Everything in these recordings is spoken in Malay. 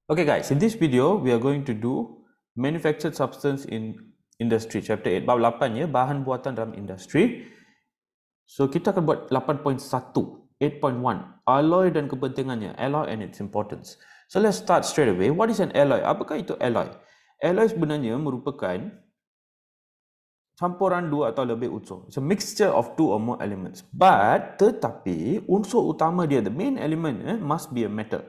Okay guys, in this video we are going to do manufactured substance in industry chapter 8 bab 8 ya, bahan buatan dalam industri. So kita akan buat 8.1, 8.1, alloy dan kepentingannya, alloy and its importance. So let's start straight away. What is an alloy? Apakah itu alloy? Alloy sebenarnya merupakan campuran dua atau lebih unsur. It's a mixture of two or more elements. Tetapi unsur utama dia, the main element must be a metal.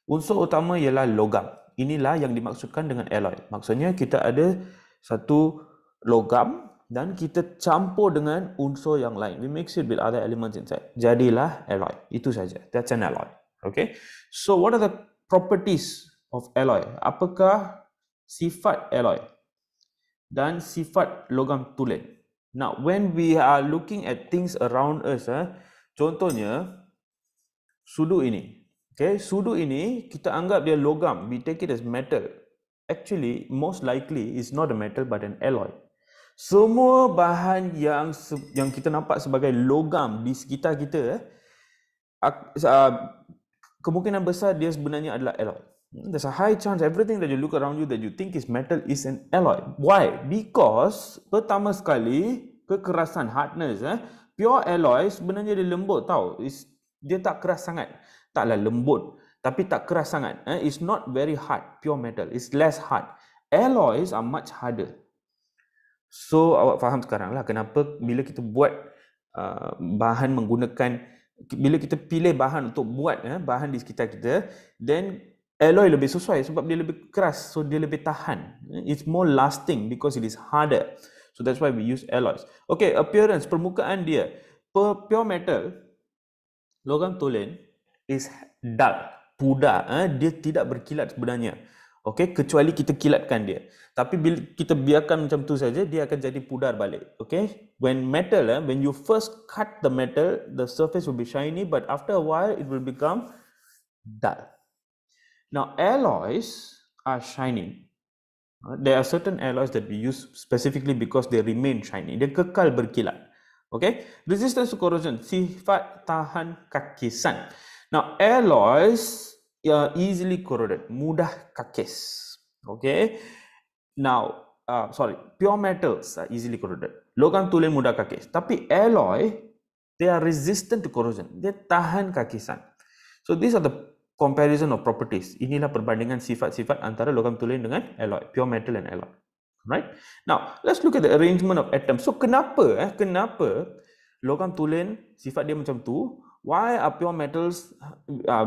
Unsur utama ialah logam. Inilah yang dimaksudkan dengan alloy. Maksudnya kita ada satu logam dan kita campur dengan unsur yang lain. We mix it with other elements inside. Jadilah alloy. Itu saja. That's an alloy. Okay. So what are the properties of alloy? Apakah sifat alloy dan sifat logam tulen? Now, when we are looking at things around us, contohnya sudu ini. Okay, sudu ini kita anggap dia logam. We take it as metal. Actually, most likely is not a metal but an alloy. Semua bahan yang kita nampak sebagai logam di sekitar kita, kemungkinan besar dia sebenarnya adalah alloy. There's a high chance everything that you look around you that you think is metal is an alloy. Why? Because pertama sekali kekerasan, hardness. Pure alloy sebenarnya dia lembut tau. Dia tak keras sangat. Taklah lembut, tapi tak keras sangat. It's not very hard, pure metal. It's less hard. Alloys are much harder. So, awak faham sekarang lah kenapa bila kita buat bahan menggunakan, bila kita pilih bahan untuk buat bahan di sekitar kita, then alloy lebih sesuai sebab dia lebih keras, so dia lebih tahan. It's more lasting because it is harder. So, that's why we use alloys. Okay, appearance, permukaan dia. Pure metal, logam tulen, is dull, pudar. Dia tidak berkilat sebenarnya. Okay, kecuali kita kilatkan dia. Tapi bila kita biarkan macam tu saja, dia akan jadi pudar balik. Okay, when metal, when you first cut the metal, the surface will be shiny, but after a while it will become dull. Now, alloys are shiny. There are certain alloys that we use specifically because they remain shiny. Dia kekal berkilat. Okay, resistance to corrosion, sifat tahan kakisan. Now, alloys are easily corroded, mudah kakis. Okay. Now, pure metals are easily corroded. Logam tulen mudah kakis. Tapi alloy, they are resistant to corrosion. Dia tahan kakisan. So, these are the comparison of properties. Inilah perbandingan sifat-sifat antara logam tulen dengan alloy, pure metal and alloy. Right? Now, let's look at the arrangement of atoms. So, kenapa logam tulen sifat dia macam tu? Why are pure metals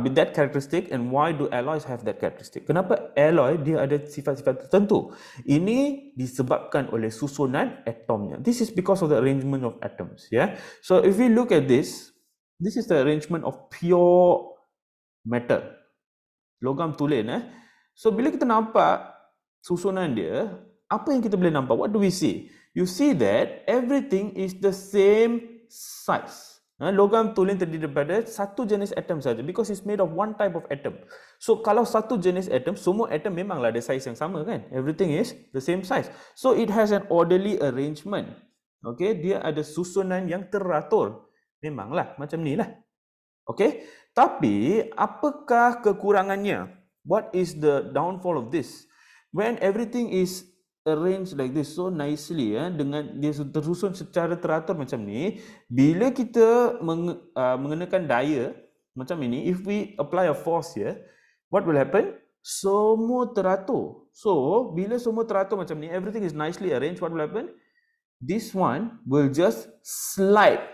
with that characteristic and why do alloys have that characteristic? Kenapa alloy dia ada sifat-sifat tertentu? Ini disebabkan oleh susunan atomnya. This is because of the arrangement of atoms. Yeah. So if we look at this is the arrangement of pure metal, logam tulen. So bila kita nampak susunan dia, apa yang kita boleh nampak? What do we see? You see that everything is the same size. Logam tulen terdiri daripada satu jenis atom saja because it's made of one type of atom. So kalau satu jenis atom, semua atom memanglah ada saiz yang sama kan? Everything is the same size. So it has an orderly arrangement. Okay, dia ada susunan yang teratur. Memanglah macam ni lah. Okay, tapi apakah kekurangannya? What is the downfall of this? When everything is arrange like this so nicely, dengan dia tersusun secara teratur macam ni, bila kita mengenakan daya macam ini, if we apply a force here, what will happen? Semua teratur. So bila semua teratur macam ni, everything is nicely arranged, what will happen? This one will just slide.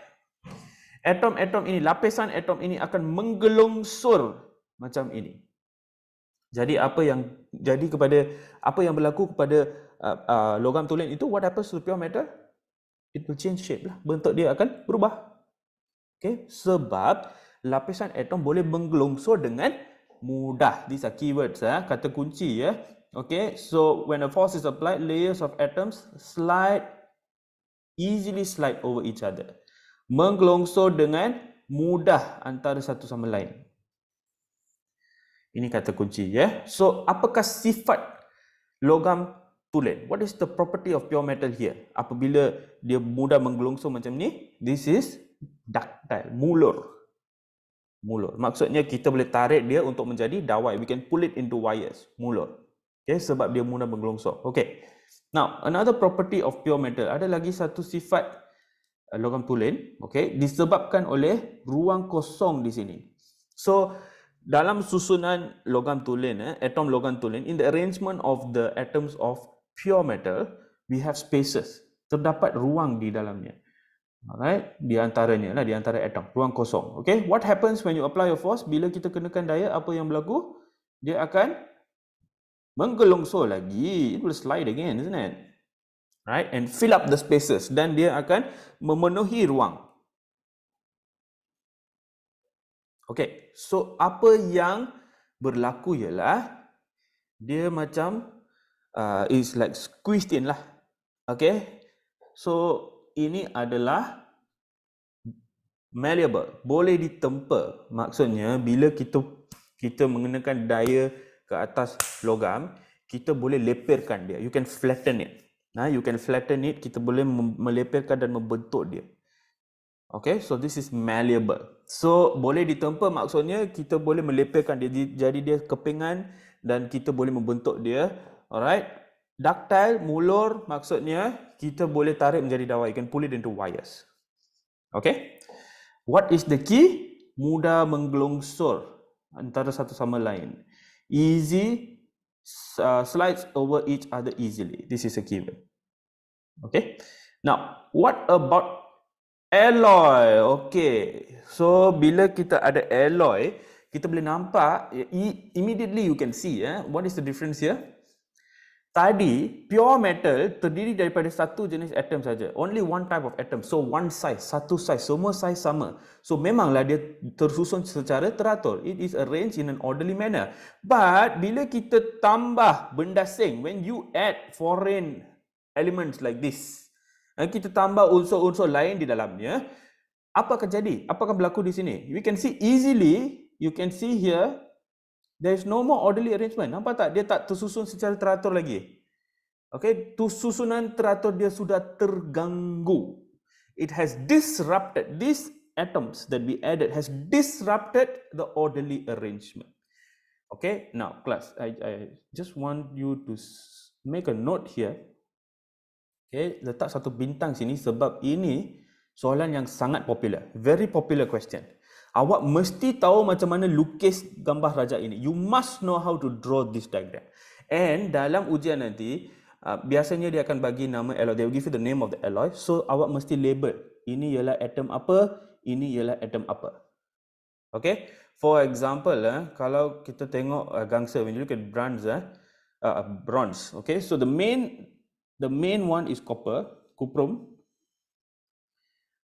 Atom-atom ini, lapisan atom ini akan menggelongsor macam ini. Jadi apa yang berlaku kepada logam tulen itu, what happens to pure metal? It will change shape lah. Bentuk dia akan berubah. Okay, sebab lapisan atom boleh menggelongsor dengan mudah. These are keywords, kata kunci ya. Okay, so when a force is applied, layers of atoms easily slide over each other. Menggelongsor dengan mudah antara satu sama lain. Ini kata kunci ya. So apakah sifat logam tulen? What is the property of pure metal here? Apabila dia mudah menggelongsor macam ni, this is ductile, mulur. Mulur. Maksudnya kita boleh tarik dia untuk menjadi dawai. We can pull it into wires. Mulur. Okay, sebab dia mudah menggelongsor. Okay. Now, another property of pure metal. Ada lagi satu sifat logam tulen. Okay, disebabkan oleh ruang kosong di sini. So, dalam susunan logam tulen, atom logam tulen, in the arrangement of the atoms of pure metal, we have spaces. Terdapat ruang di dalamnya. Alright, di antaranya lah, di antara atom, ruang kosong. Okay, what happens when you apply a force? Bila kita kenakan daya, apa yang berlaku? Dia akan menggelongsor lagi. It will slide again, isn't it? Right, and fill up the spaces. Dan dia akan memenuhi ruang. Okay, so apa yang berlaku ialah dia macam is like squeezed in lah. Okay, so ini adalah malleable, boleh ditempa. Maksudnya bila kita mengenakan daya ke atas logam, kita boleh lepirkan dia. You can flatten it. You can flatten it, kita boleh melepirkan dan membentuk dia. Okay, so this is malleable. So boleh ditempa maksudnya kita boleh melepirkan dia jadi dia kepingan dan kita boleh membentuk dia. Alright. Ductile, mulur maksudnya kita boleh tarik menjadi dawai. You can pull it into wires. Okay. What is the key? Mudah menggelongsor antara satu sama lain. Easy, slides over each other easily. This is a keyword. Okay. Now, what about alloy? Okay. So, bila kita ada alloy, kita boleh nampak, immediately you can see, what is the difference here? Tadi, pure metal terdiri daripada satu jenis atom saja. Only one type of atom. So, one size, satu size, semua size sama. So, memanglah dia tersusun secara teratur. It is arranged in an orderly manner. But, bila kita tambah benda asing, when you add foreign elements like this, kita tambah unsur-unsur lain di dalamnya, apa akan jadi? Apa akan berlaku di sini? We can see easily, you can see here, there is no more orderly arrangement. Nampak tak? Dia tak tersusun secara teratur lagi. Okay, susunan teratur dia sudah terganggu. It has disrupted, these atoms that we added has disrupted the orderly arrangement. Okay, now class, I just want you to make a note here. Okay, letak satu bintang sini sebab ini soalan yang sangat popular. Very popular question. Awak mesti tahu macam mana lukis gambar raja ini. You must know how to draw this diagram. And dalam ujian nanti, biasanya dia akan bagi nama alloy. They will give you the name of the alloy. So, awak mesti label. Ini ialah atom apa, ini ialah atom apa. Okay? For example, kalau kita tengok gangster, when you look at bronze. Okay? So, the main one is copper, cuprum.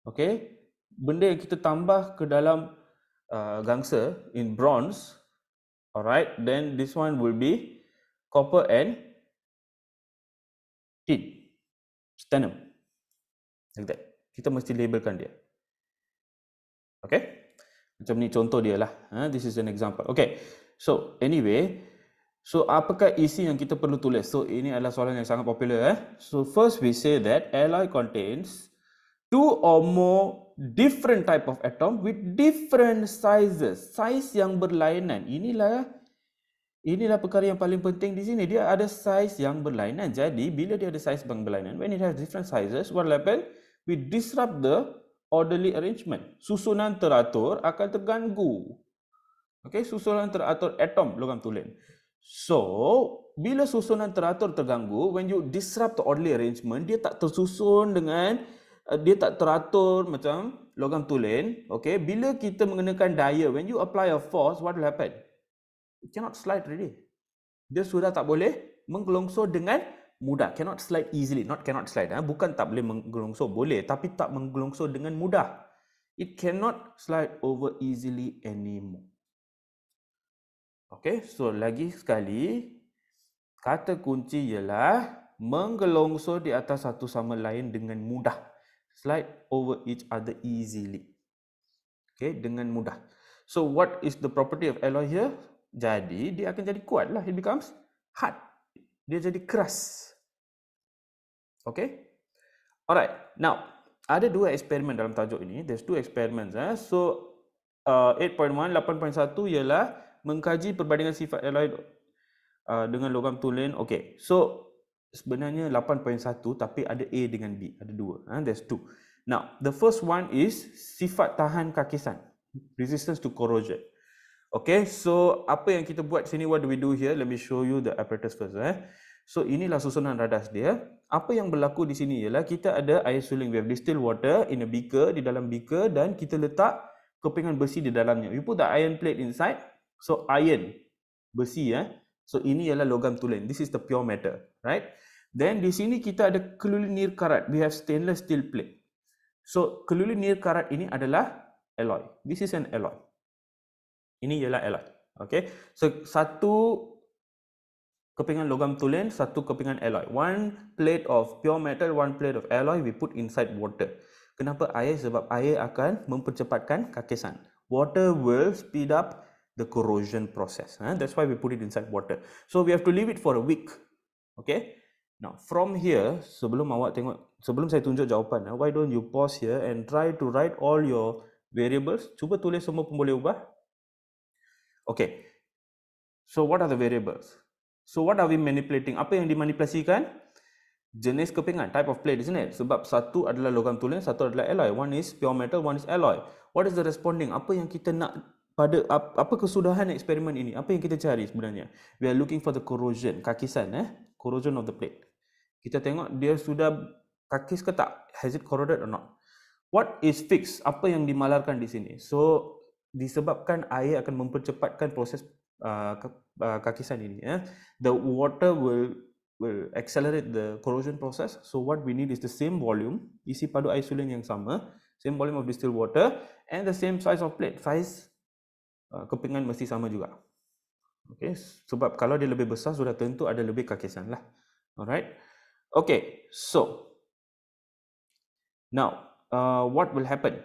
Okay? Benda yang kita tambah ke dalam gangster in bronze, alright, then this one will be copper and tin, titanium, like that. Kita mesti labelkan dia. Okay, macam ni contoh dia lah. This is an example. Okay, so anyway, so apakah isi yang kita perlu tulis? So ini adalah soalan yang sangat popular. So first we say that alloy contains two or more different type of atom with different sizes. Size yang berlainan. Inilah perkara yang paling penting di sini. Dia ada size yang berlainan. Jadi, bila dia ada size yang berlainan, when it has different sizes, what will happen? We disrupt the orderly arrangement. Susunan teratur akan terganggu. Okay, susunan teratur atom logam tulen. So, bila susunan teratur terganggu, when you disrupt the orderly arrangement, dia tak tersusun dengan dia tak teratur macam logam tulen. Okay, bila kita mengenakan daya, when you apply a force, what will happen? It cannot slide already. Dia sudah tak boleh menggelongsor dengan mudah. Cannot slide easily. Not cannot slide. Bukan tak boleh menggelongsor. Boleh. Tapi tak menggelongsor dengan mudah. It cannot slide over easily anymore. Okay, so lagi sekali, kata kunci ialah menggelongsor di atas satu sama lain dengan mudah. Slide over each other easily. Okay, dengan mudah. So what is the property of alloy here? Jadi dia akan jadi kuat lah. It becomes hard. Dia jadi keras. Okay. Alright. Now, ada dua eksperimen dalam tajuk ini. There's two experiments. So 8.1, 8.1 ialah mengkaji perbandingan sifat alloy dengan logam tulen. Okay, so sebenarnya 8.1 tapi ada A dengan B, ada dua. There's two. Now, the first one is sifat tahan kakisan, resistance to corrosion. Okay, so apa yang kita buat sini, what do we do here? Let me show you the apparatus first. So inilah susunan radas dia. Apa yang berlaku di sini ialah kita ada air suling. We have distilled water in a beaker, di dalam beaker, dan kita letak kepingan besi di dalamnya. We put the iron plate inside. So iron, besi So ini ialah logam tulen. This is the pure metal, right? Then di sini kita ada keluli nir karat. We have stainless steel plate. So keluli nir karat ini adalah alloy. This is an alloy. Ini ialah alloy. Okay. So satu kepingan logam tulen, satu kepingan alloy. One plate of pure metal, one plate of alloy we put inside water. Kenapa air? Sebab air akan mempercepatkan kakisan. Water will speed up the corrosion process. That's why we put it inside water. So we have to leave it for a week. Okay. Now from here, sebelum saya tunjuk jawapan, why don't you pause here and try to write all your variables. Cuba tulis semua pun boleh ubah. Okay. So what are the variables? So what are we manipulating? Apa yang dimanipulasikan? Jenis kepingan, type of plate, isn't it? Sebab satu adalah logam tulen, satu adalah alloy. One is pure metal, one is alloy. What is the responding? Apa yang kita nak pada apa kesudahan eksperimen ini? Apa yang kita cari sebenarnya? We are looking for the corrosion, kakisan, corrosion of the plate. Kita tengok dia sudah kakis ke tak? Has it corroded or not? What is fixed? Apa yang dimalarkan di sini? So disebabkan air akan mempercepatkan proses kakisan ini. The water will accelerate the corrosion process. So what we need is the same volume, isi padu air suling yang sama, same volume of distilled water, and the same size of plate. Size kepingan mesti sama juga. Okay, sebab kalau dia lebih besar sudah tentu ada lebih kakisan lah. Alright. Okay, so now what will happen?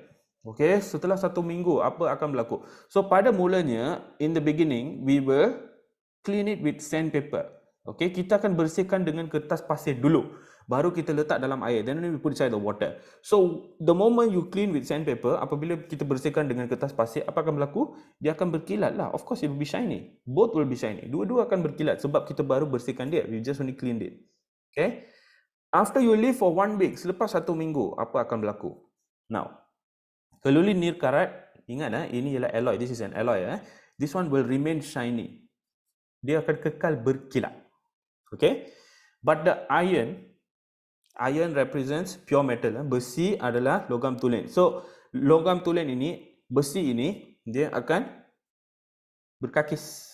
Okay, setelah 1 minggu apa akan berlaku? So pada mulanya, in the beginning, we will clean it with sandpaper. Okay, kita akan bersihkan dengan kertas pasir dulu. Baru kita letak dalam air. Then we put inside the water. So the moment you clean with sandpaper, apabila kita bersihkan dengan kertas pasir, apa akan berlaku? Dia akan berkilat lah. Of course it will be shiny. Both will be shiny. Dua-dua akan berkilat sebab kita baru bersihkan dia. We just only cleaned it. Okay. After you leave for 1 week, selepas 1 minggu, apa akan berlaku? Now, keluli nir karat, ingat ini ialah alloy. This is an alloy. This one will remain shiny. Dia akan kekal berkilat. Okay. But the iron represents pure metal. Besi adalah logam tulen. So logam tulen ini, besi ini, dia akan berkakis.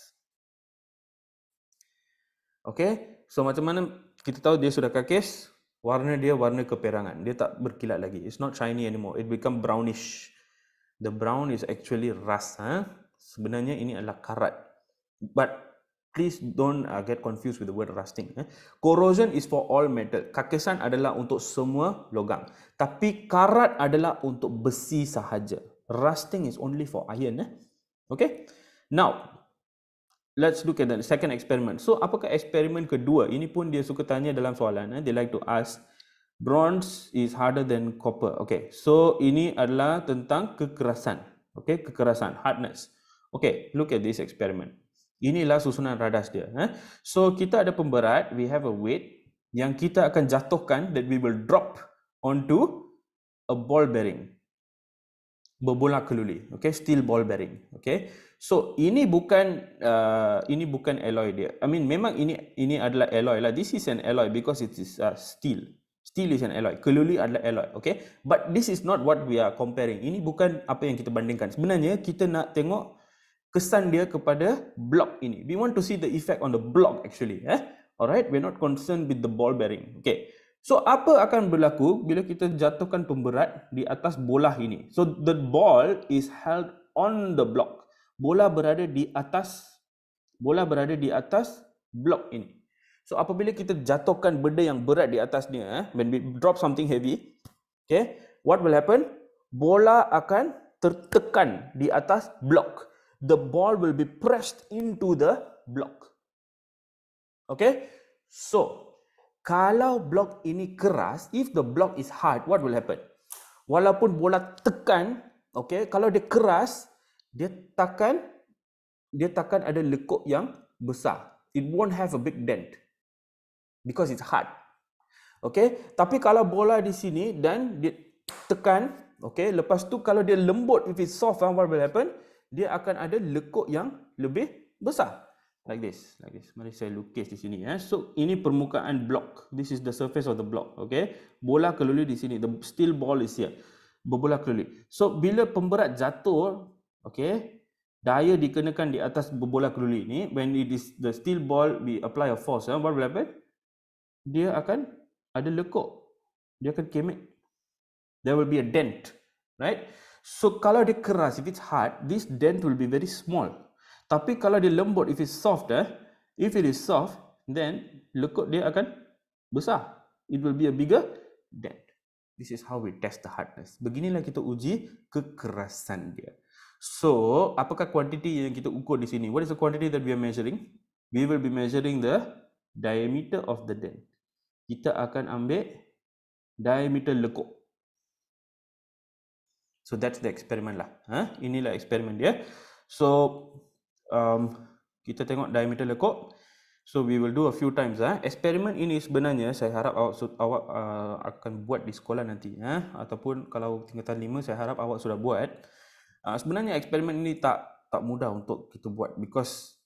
Okay. So macam mana kita tahu dia sudah kakis? Warna dia warna keperangan. Dia tak berkilat lagi. It's not shiny anymore. It become brownish. The brown is actually rust. Sebenarnya ini adalah karat. But please don't get confused with the word rusting. Corrosion is for all metal. Kakisan adalah untuk semua logam. Tapi karat adalah untuk besi sahaja. Rusting is only for iron. Okay. Now, let's look at the second experiment. So, apakah eksperimen kedua? Ini pun dia suka tanya dalam soalan. They like to ask, bronze is harder than copper. Okay. So, ini adalah tentang kekerasan. Okay, kekerasan, hardness. Okay, look at this experiment. Inilah susunan radas dia. So kita ada pemberat, we have a weight yang kita akan jatuhkan, that we will drop onto a ball bearing, berbola keluli. Okay, steel ball bearing. Okay, so ini bukan alloy dia. I mean memang ini adalah alloy lah. This is an alloy because it is steel. Steel is an alloy. Keluli adalah alloy. Okay, but this is not what we are comparing. Ini bukan apa yang kita bandingkan. Sebenarnya kita nak tengok kesan dia kepada block ini. We want to see the effect on the block actually. Alright, we're not concerned with the ball bearing. Okay. So apa akan berlaku bila kita jatuhkan pemberat di atas bola ini? So the ball is held on the block. Bola berada di atas blok ini. So apabila kita jatuhkan benda yang berat di atasnya, when we drop something heavy, okay, what will happen? Bola akan tertekan di atas blok. The ball will be pressed into the block. Okay, so kalau blok ini keras, if the block is hard, what will happen? Walaupun bola tekan, okay, kalau dia keras, dia takkan ada lekuk yang besar. It won't have a big dent because it's hard. Okay, tapi kalau bola di sini dan dia tekan, okay, lepas tu kalau dia lembut, if it's soft, what will happen? Dia akan ada lekuk yang lebih besar. Like this. Mari saya lukis di sini. So ini permukaan blok. This is the surface of the block. Okay, bola keluli di sini. The steel ball is here. Berbola keluli. So bila pemberat jatuh, okay, daya dikenakan di atas berbola keluli ini. When it is the steel ball, we apply a force. What will happen? Dia akan ada lekuk. Dia akan kemek. There will be a dent, right? So kalau dia keras, if it's hard, this dent will be very small. Tapi kalau dia lembut, if it's soft, if it is soft, then lekuk dia akan besar. It will be a bigger dent. This is how we test the hardness. Beginilah kita uji kekerasan dia. So, apakah kuantiti yang kita ukur di sini? What is the quantity that we are measuring? We will be measuring the diameter of the dent. Kita akan ambil diameter lekuk. So that's the experiment lah. Inilah eksperimen dia. So kita tengok diameter lekuk. So we will do a few times. Eksperimen ini sebenarnya saya harap awak akan buat di sekolah nanti. Ataupun kalau tingkatan 5 saya harap awak sudah buat. Sebenarnya eksperimen ini tak mudah untuk kita buat because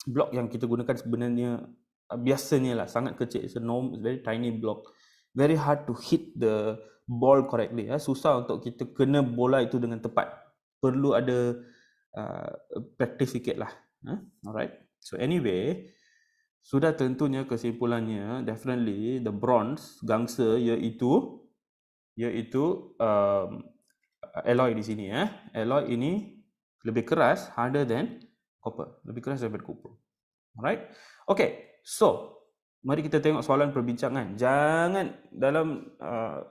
blok yang kita gunakan sebenarnya biasanya lah sangat kecil. It's a very tiny block. Very hard to hit the ball correctly. Susah untuk kita kena bola itu dengan tepat. Perlu ada practice sikit lah. Alright. So anyway, sudah tentunya kesimpulannya definitely the bronze gangsa iaitu alloy di sini. Alloy ini lebih keras, harder than copper. Lebih keras daripada copper. Alright. Okay. So mari kita tengok soalan perbincangan. Jangan dalam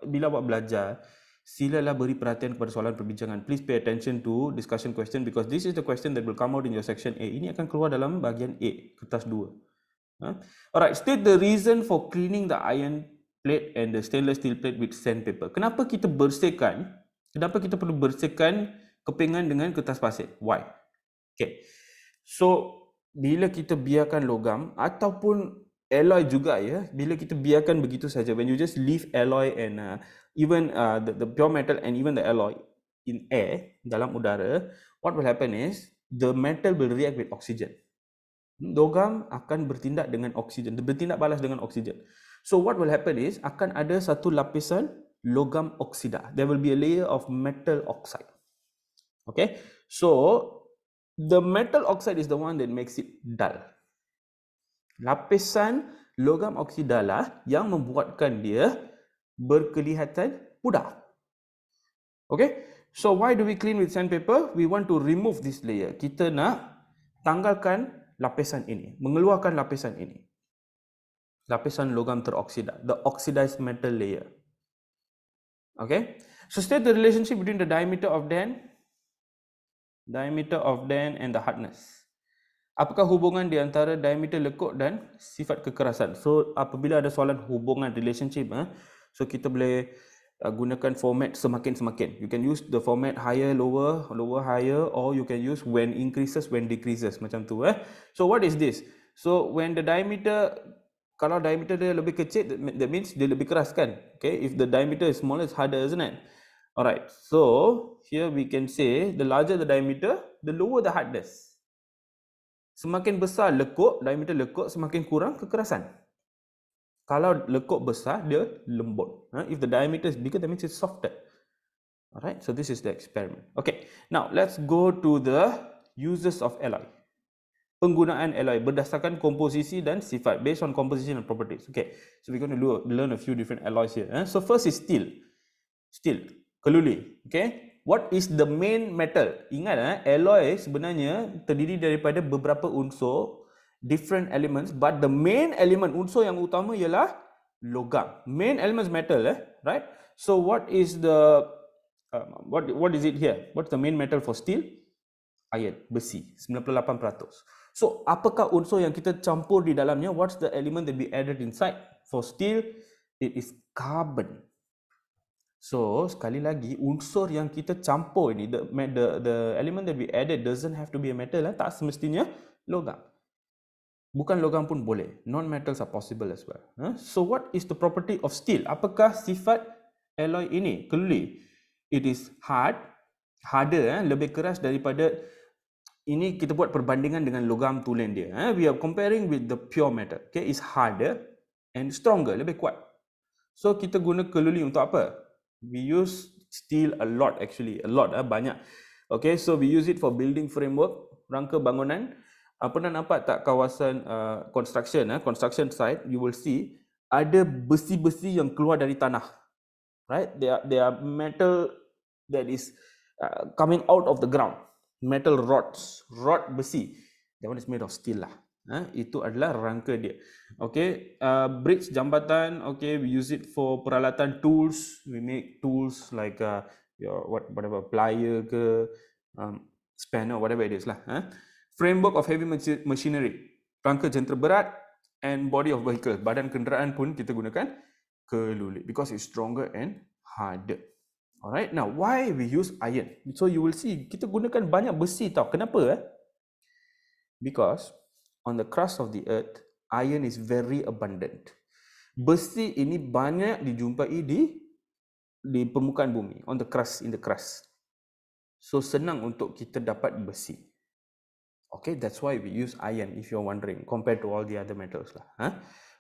bila awak belajar, silalah beri perhatian kepada soalan perbincangan. Please pay attention to discussion question because this is the question that will come out in your section A. Ini akan keluar dalam bahagian A, kertas 2. Alright, state the reason for cleaning the iron plate and the stainless steel plate with sandpaper. Kenapa kita perlu bersihkan kepingan dengan kertas pasir? Why? Okay. So, bila kita biarkan logam ataupun alloy juga bila kita biarkan begitu saja, when you just leave alloy and even the pure metal and even the alloy in air, dalam udara, what will happen is the metal will react with oxygen. Logam akan bertindak dengan oksigen, bertindak balas dengan oksigen. So what will happen is akan ada satu lapisan logam oksida. There will be a layer of metal oxide. Okay, so the metal oxide is the one that makes it dull. Lapisan logam oksida lah yang membuatkan dia berkelihatan pudar. Okay, so why do we clean with sandpaper? We want to remove this layer. Kita nak tanggalkan lapisan ini, mengeluarkan lapisan ini. Lapisan logam teroksida, the oxidized metal layer. Okay, so state the relationship between the diameter of dent and the hardness. Apakah hubungan di antara diameter lekuk dan sifat kekerasan? So apabila ada soalan hubungan relationship, so kita boleh gunakan format semakin. You can use the format higher, lower, higher, or you can use when increases, when decreases, macam tu. So what is this? So when the diameter, kalau diameter dia lebih kecil, that means dia lebih keras kan? Okay, if the diameter is smaller, it's harder, isn't it? Alright, so here we can say the larger the diameter, the lower the hardness. Semakin besar lekuk, diameter lekuk, semakin kurang kekerasan. Kalau lekuk besar, dia lembut. If the diameter is bigger, that means it's softer. Alright, so this is the experiment. Okay, now let's go to the uses of alloy. Penggunaan alloy berdasarkan komposisi dan sifat, based on composition and properties. Okay, so we're going to learn a few different alloys here. So first is steel. Steel, keluli. Okay. What is the main metal? Ingat, alloy sebenarnya terdiri daripada beberapa unsur, different elements, but the main element, unsur yang utama ialah logam. Main elements metal, right? So what is the what is it here? What's the main metal for steel? Iron, besi, 98%. So apakah unsur yang kita campur di dalamnya? What's the element that we added inside? For steel, it is carbon. So sekali lagi unsur yang kita campur ini, the element that we added doesn't have to be a metal, tak semestinya logam. Bukan logam pun boleh. Non-metals are possible as well. So what is the property of steel? Apakah sifat alloy ini? Keluli. It is hard, harder, lebih keras daripada, ini kita buat perbandingan dengan logam tulen dia. We are comparing with the pure metal. Okay, it's harder and stronger, lebih kuat. So kita guna keluli untuk apa? We use steel a lot actually, banyak. Okay, so we use it for building framework, rangka bangunan. Pernah nampak tak kawasan construction site, you will see ada besi-besi yang keluar dari tanah, right? They are metal that is coming out of the ground, metal rod besi. That one is made of steel lah. Itu adalah rangka dia. Okay, bridge, jambatan. Okay, we use it for peralatan tools. We make tools like whatever, plier ke, spanner, whatever it is lah. Framework of heavy machinery, rangka jentera berat, and body of vehicle, badan kenderaan pun kita gunakan keluli because it's stronger and harder. Alright, now why we use iron? So you will see kita gunakan banyak besi tau. Kenapa? Because on the crust of the earth, iron is very abundant. Besi ini banyak dijumpai di permukaan bumi, on the crust, in the crust. So senang untuk kita dapat besi. Okay, that's why we use iron, if you're wondering, compared to all the other metals lah.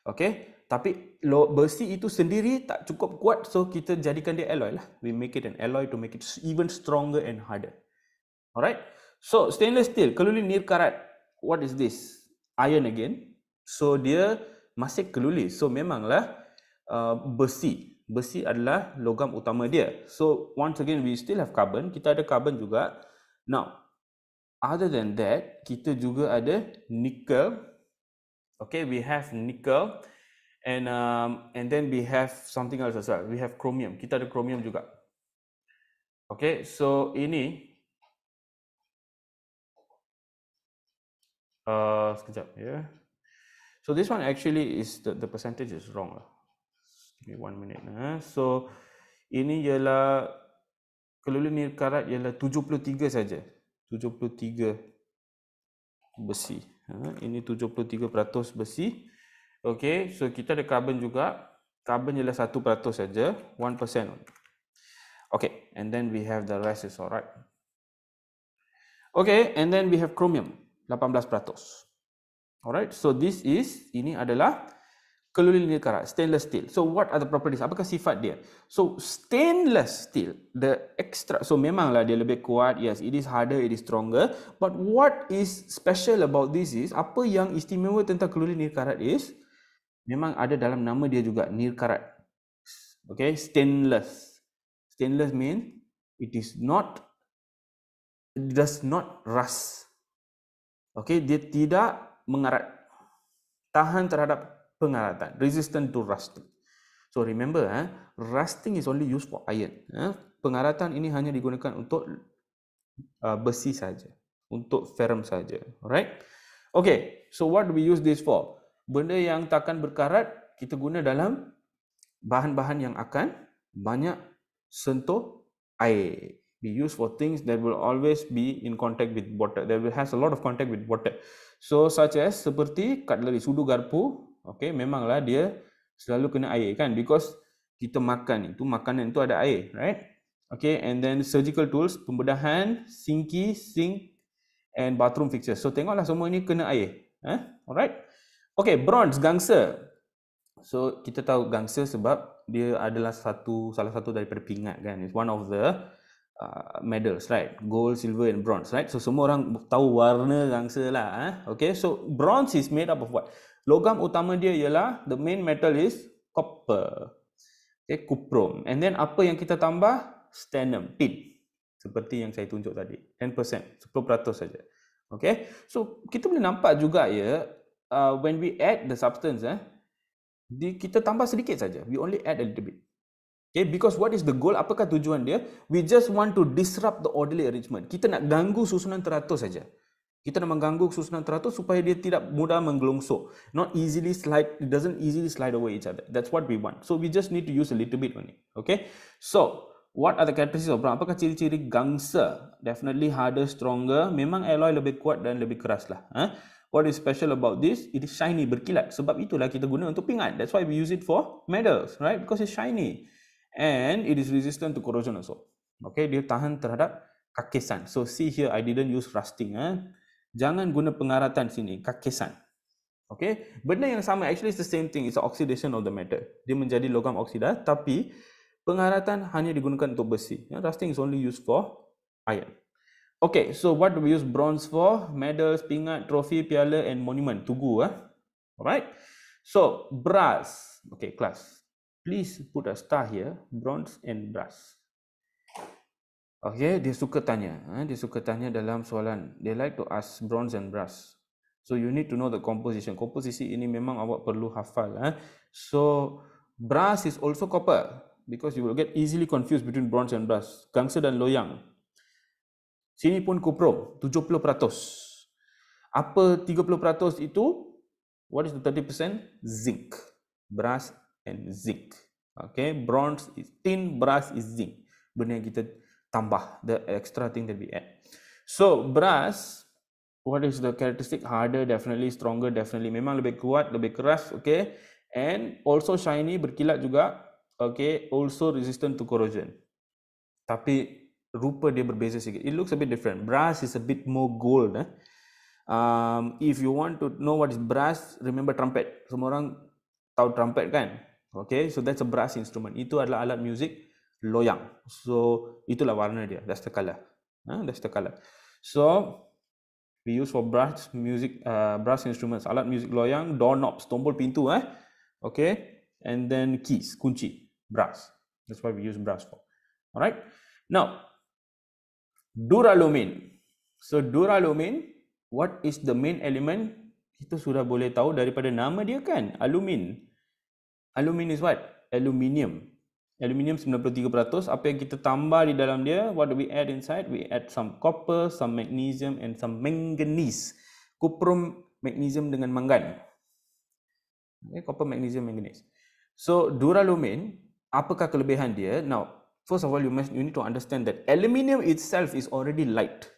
Okay, tapi besi itu sendiri tak cukup kuat, so kita jadikan dia alloy lah. We make it an alloy to make it even stronger and harder. Alright, so stainless steel, keluli nirkarat. What is this? Iron again. So dia masih keluli. So memanglah besi. Besi adalah logam utama dia. So once again we still have carbon. Kita ada carbon juga. Now, other than that, kita juga ada nickel. Okay, we have nickel, and then we have something else as well. We have chromium. Kita ada chromium juga. Okay, so ini sekejap ya. So this one actually is the percentage is wrong lah. Give me 1 minute. So ini ialah keluli nirkarat ialah 73 saja. 73 besi. Ini 73% besi. Okay, so kita ada carbon juga. Carbon ialah 1% saja, 1%. Okay, and then we have the rest is alright. Okay, and then we have chromium, 18%. Alright, so ini adalah keluli nirkarat, stainless steel. So what are the properties? Apakah sifat dia? So stainless steel, so memanglah dia lebih kuat. Yes, it is harder, it is stronger. But what is special about this is, apa yang istimewa tentang keluli nirkarat is, memang ada dalam nama dia juga, nirkarat. Okay, stainless. Stainless means it does not rust. Okay, dia tidak mengarat, tahan terhadap pengaratan, resistant to rusting. So remember, rusting is only used for iron. Pengaratan ini hanya digunakan untuk besi saja, untuk ferrum saja. Alright? Okay, so what do we use this for? Benda yang takkan berkarat, kita guna dalam bahan-bahan yang akan banyak sentuh air. We use for things that will always be in contact with water, that will has a lot of contact with water. So such as seperti cutlery, sudu garpu. Okay, memanglah dia selalu kena air kan, because kita makan itu, makanan itu ada air, right? Okay, and then surgical tools, pembedahan, sinki, sink, and bathroom fixtures. So tengoklah semua ini kena air. Alright. Okay, bronze, gangsa. So kita tahu gangsa sebab dia adalah salah satu daripada pingat kan. It's one of the medals, right? Gold, silver and bronze, right? So semua orang tahu warna gangsa lah. Okay, so bronze is made up of what? Logam utama dia ialah, the main metal is copper. Okay, cuprum. And then apa yang kita tambah? Stannum, tin. Seperti yang saya tunjuk tadi. 10%, 10% saja. Okay, so kita boleh nampak juga ya, when we add the substance, kita tambah sedikit saja. We only add a little bit. Okay, because what is the goal? Apakah tujuan dia? We just want to disrupt the orderly arrangement. Kita nak ganggu susunan teratur saja. Kita nak mengganggu susunan teratur supaya dia tidak mudah menggelongsor. Not easily slide, it doesn't easily slide away each other. That's what we want. So we just need to use a little bit only. Okay. So what are the characteristics of bronze? Apakah ciri-ciri gangsa? Definitely harder, stronger. Memang alloy lebih kuat dan lebih keras lah. What is special about this? It is shiny, berkilat. Sebab itulah kita guna untuk pingat. That's why we use it for medals, right? Because it's shiny. And it is resistant to corrosion also. Okay, dia tahan terhadap kakesan. So see here, I didn't use rusting. Jangan guna pengaratan sini, kakesan. Okay, benda yang sama, actually it's the same thing, it's the oxidation of the metal. Dia menjadi logam oksida, tapi pengaratan hanya digunakan untuk besi. Rusting is only used for iron. Okay, so what do we use bronze for? Medals, pingat, trophy, piala and monument, tugu. Alright, so brass. Okay, class, please put a star here, bronze and brass. Okay, dia suka tanya. Dia suka tanya dalam soalan. They like to ask bronze and brass. So you need to know the composition. Komposisi ini memang awak perlu hafal. So brass is also copper because you will get easily confused between bronze and brass. Gangsa dan loyang. Sini pun kuprom 70%. Apa 30% itu? What is the 30%? Zinc. Brass and zinc. Okay, bronze is tin, brass is zinc. Benda yang kita tambah, the extra thing that we add. So brass, what is the characteristic? Harder, definitely. Stronger, definitely. Memang lebih kuat, lebih keras. Okay, and also shiny, berkilat juga. Okay, also resistant to corrosion. Tapi rupa dia berbeza sikit. It looks a bit different. Brass is a bit more gold. If you want to know what is brass, remember trumpet. Semua orang tahu trumpet kan? Okay, so that's a brass instrument. Itu adalah alat muzik loyang. So itulah warna dia. That's the color. That's the color. So we use for brass music, brass instruments. Alat muzik loyang, doorknobs, tombol pintu. Okay, and then keys, kunci, brass. That's why we use brass for. Alright. Now, duralumin. So duralumin, what is the main element? Kita sudah boleh tahu daripada nama dia kan, alumin. Alumin is what? Aluminium. Aluminium 93%. Apa yang kita tambah di dalam dia? What do we add inside? We add some copper, some magnesium and some manganese. Kuprum, magnesium dengan mangan. Okay, copper, magnesium, manganese. So duralumin, apakah kelebihan dia? Now, first of all, you need to understand that aluminium itself is already light.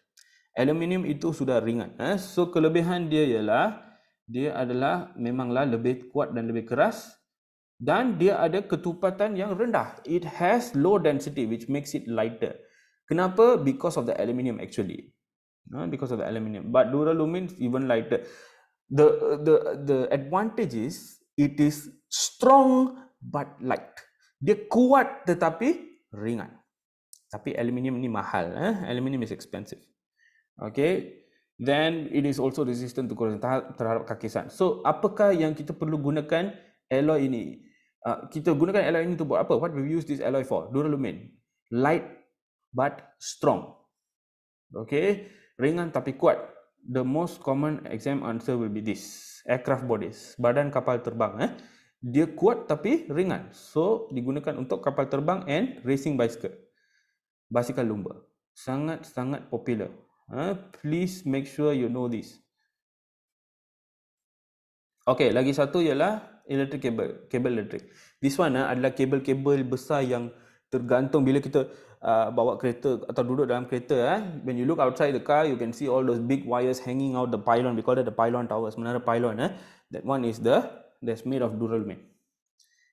Aluminium itu sudah ringan. So kelebihan dia ialah dia adalah memanglah lebih kuat dan lebih keras. Dan dia ada ketupatan yang rendah. It has low density which makes it lighter. Kenapa? Because of the aluminium actually. Because of the aluminium. But duralumin even lighter. The advantage is it is strong but light. Dia kuat tetapi ringan. Tapi aluminium ni mahal. Aluminium is expensive. Okay. Then it is also resistant to corrosion, terhadap kakisan. So apakah yang kita perlu gunakan alloy ini? Kita gunakan alloy ini untuk buat apa? What we use this alloy for? Duralumin. Light but strong. Okay, ringan tapi kuat. The most common exam answer will be this. Aircraft bodies, badan kapal terbang. Dia kuat tapi ringan. So digunakan untuk kapal terbang and racing bicycle. Basikal lumba. Sangat-sangat popular. Please make sure you know this. Okay, lagi satu ialah electric cable, kabel elektrik. This one adalah kabel-kabel besar yang tergantung bila kita bawa kereta atau duduk dalam kereta. When you look outside the car, you can see all those big wires hanging out the pylon. We call that the pylon towers, menara pylon. That one is that's made of duralumin.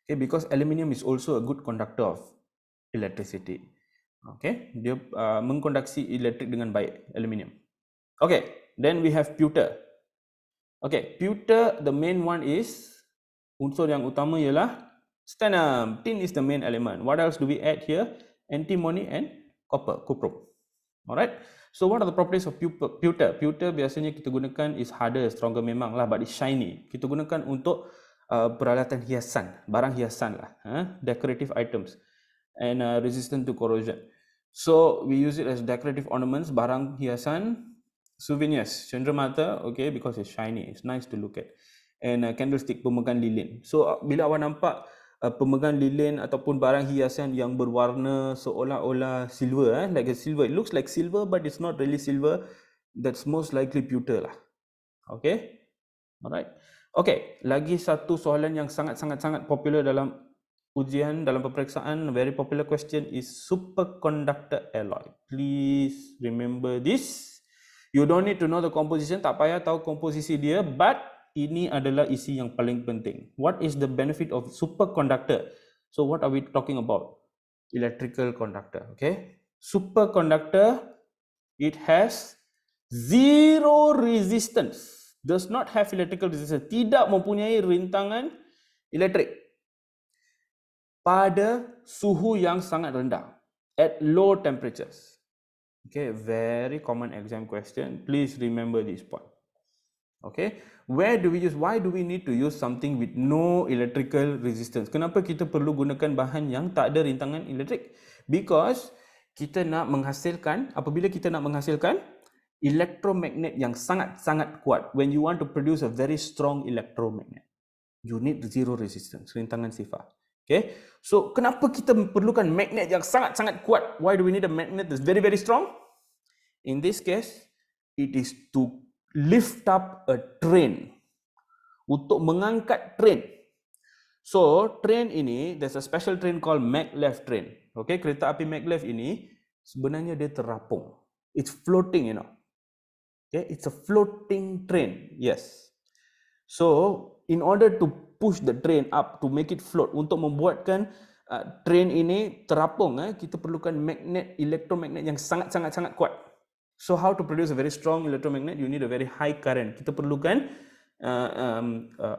Okay, because aluminium is also a good conductor of electricity. Okay, dia mengkonduksi elektrik dengan baik, aluminium. Okay, then we have pewter. Okay, pewter, the main one is, unsur yang utama ialah stannum. Tin is the main element. What else do we add here? Antimony and copper, cuprum. Alright. So what are the properties of pewter? Pewter biasanya kita gunakan is harder, stronger memang lah, but it's shiny. Kita gunakan untuk peralatan hiasan, barang hiasan lah, decorative items, and resistant to corrosion. So we use it as decorative ornaments, barang hiasan, souvenirs, cenderamata, okay, because it's shiny, it's nice to look at. And candlestick, pemegang lilin. So bila awak nampak pemegang lilin ataupun barang hiasan yang berwarna seolah-olah silver, like a silver, it looks like silver but it's not really silver. that's most likely pewter lah. Okay, alright. Okay, lagi satu soalan yang sangat popular dalam ujian, dalam peperiksaan, very popular question is superconductor alloy. Please remember this. You don't need to know the composition, tak payah tahu komposisi dia, but ini adalah isi yang paling penting. What is the benefit of superconductor? So what are we talking about? Electrical conductor, okay? Superconductor, it has zero resistance. Does not have electrical resistance. Tidak mempunyai rintangan elektrik pada suhu yang sangat rendah, at low temperatures. Okay, very common exam question. Please remember this point. Okay, why do we need to use something with no electrical resistance? Kenapa kita perlu gunakan bahan yang tak ada rintangan elektrik? Because kita nak menghasilkan, apabila kita nak menghasilkan elektromagnet yang sangat-sangat kuat, when you want to produce a very strong electromagnet, you need zero resistance, rintangan sifar. Okay, so kenapa kita perlukan magnet yang sangat-sangat kuat? Why do we need a magnet that's very, very strong? In this case, it is to lift up a train, untuk mengangkat train. So train ini, there's a special train called maglev train. Okay, kereta api maglev ini sebenarnya dia terapung. It's floating, you know. Okay, it's a floating train. Yes. So in order to push the train up, to make it float, untuk membuatkan train ini terapung, kita perlukan magnet, elektromagnet yang sangat kuat. So how to produce a very strong electromagnet? You need a very high current. Kita perlukan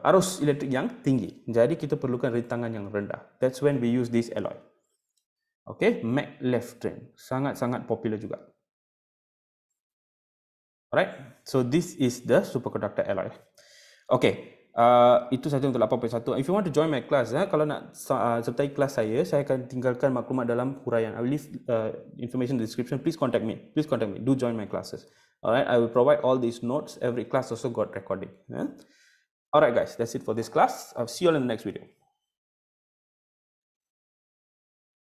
arus elektrik yang tinggi. Jadi kita perlukan rintangan yang rendah. That's when we use this alloy. Okay, maglev train. Sangat popular juga. Alright, so this is the superconductor alloy. Okay, itu sahaja untuk 8.1. If you want to join my class, kalau nak sertai kelas saya akan tinggalkan maklumat dalam huraian. I will leave information in the description. Please contact me. Do join my classes. Alright, I will provide all these notes. Every class also got recording. Alright guys, that's it for this class. I'll see you all in the next video.